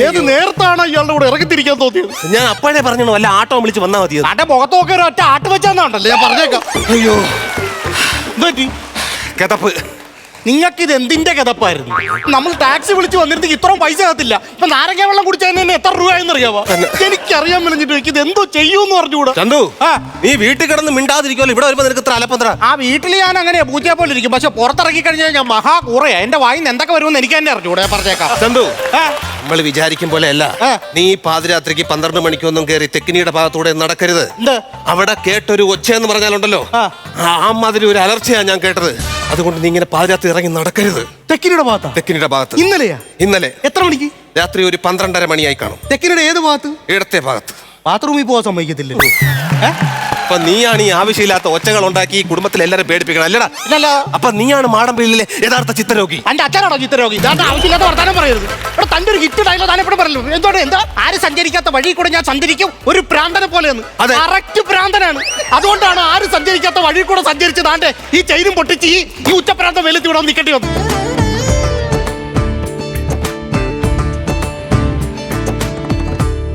ഏത് നേരത്താണ് ഇയാളുടെ കൂടെ ഇറങ്ങിത്തിരിക്കാൻ തോന്നിയത്? ഞാൻ അപ്പോഴേ പറഞ്ഞു വല്ല ആട്ടോ വിളിച്ച് വന്നാൽ മതിയത്. അന്റെ മുഖത്തൊക്കെ ഒരു ഒറ്റ ആട്ട് വെച്ചാന്നുണ്ടല്ലേ ഞാൻ പറഞ്ഞേക്കാം. അയ്യോ എന്തുപറ്റി? കിതപ്പ്. നിങ്ങൾക്ക് ഇത് എന്തിന്റെ കിതപ്പായിരുന്നു? നമ്മൾ ടാക്സി വിളിച്ച് വന്നിരുന്നെങ്കിൽ ഇത്രയും പൈസ ആകത്തില്ല. ഇപ്പൊ നാരങ്ങ വെള്ളം കുടിച്ചതിന് തന്നെ എത്ര രൂപയെന്ന് അറിയാമോ? എനിക്കറിയാൻ മെലിഞ്ഞിട്ട് ഇത് എന്തോ ചെയ്യൂന്ന് പറഞ്ഞുകൂടാ. ചന്തു, നീ വീട്ടിൽ കിടന്ന് മിണ്ടാതിരിക്കുമല്ലോ, ഇവിടെ വരുമ്പോ നിനക്ക് ഇത്ര അലപ്പന്ത്ര. ആ വീട്ടിൽ ഞാൻ അങ്ങനെയാ പൂച്ചയെ പോലെ ഇരിക്കും, പക്ഷെ പുറത്തിറങ്ങി കഴിഞ്ഞാൽ ഞാൻ മഹാ കൂറയാ. എന്റെ വായിന്ന് എന്തൊക്കെ വരുമെന്ന് എനിക്ക് തന്നെ അറിഞ്ഞൂടെ. പറഞ്ഞേക്കാം ചന്തു, നമ്മൾ വിചാരിക്കും പോലെ അല്ല. നീ പാതിരാത്രിക്ക് 12 മണിക്കൊന്നും കയറി തെക്കിനിയുടെ ഭാഗത്തൂടെ നടക്കരുത്. അവിടെ കേട്ടൊരു ഒച്ച എന്ന് പറഞ്ഞാലുണ്ടല്ലോ, ആ മാതിരി ഒരു അലർച്ചയാ ഞാൻ കേട്ടത്. അതുകൊണ്ട് നീ ഇങ്ങനെ പാതിരാത്രി ഇറങ്ങി നടക്കരുത്. തെക്കിനിയുടെ ഭാഗത്ത്? തെക്കിനിയുടെ ഭാഗത്ത്. ഇന്നലെയാ? ഇന്നലെ. എത്ര മണിക്ക്? രാത്രി ഒരു 12:30 മണിയായി കാണും. തെക്കിനിയുടെ ഏത് ഭാഗത്ത്? ഇടത്തെ ഭാഗത്ത്. ബാത്റൂമിൽ പോകാൻ സമ്മതിക്കത്തില്ല. അപ്പൊ നീയാണ് ഈ ആവശ്യമില്ലാത്ത ഒച്ചകൾ ഉണ്ടാക്കി കുടുംബത്തിൽ എല്ലാരും പേടിപ്പിക്കണം അല്ലടാ? ഇല്ലല്ല. അപ്പൊ നീയാണ് മാടമ്പിള്ളിലെ യഥാർത്ഥ ചിത്തരോഗി. എന്റെ അച്ഛനാണോ ചിത്തരോഗി? ആവശ്യമില്ലാത്ത വർത്താനം പറയരുത്. ഇവിടെ തന്റെ ഒരു ഹിറ്റ് ഡയലോഗ് താൻ എപ്പോഴും പറയല്ലോ. എന്തോടെ എന്താ ആരും സഞ്ചരിക്കാത്ത വഴി കൂടെ ഞാൻ സഞ്ചരിക്കും ഒരു പ്രാന്തനെ പോലെയെന്ന്. കറക്റ്റ് പ്രാന്തനാണ്. അതുകൊണ്ടാണ് ആരും സഞ്ചരിക്കാത്ത വഴി കൂടെ സഞ്ചരിച്ച് താണ്ടെ ഈ ചെയിനും പൊട്ടിച്ച് ഈ ഉച്ചപ്രാന്തം വെളുത്തി വിടാൻ നിൽക്കേണ്ടി വന്നു.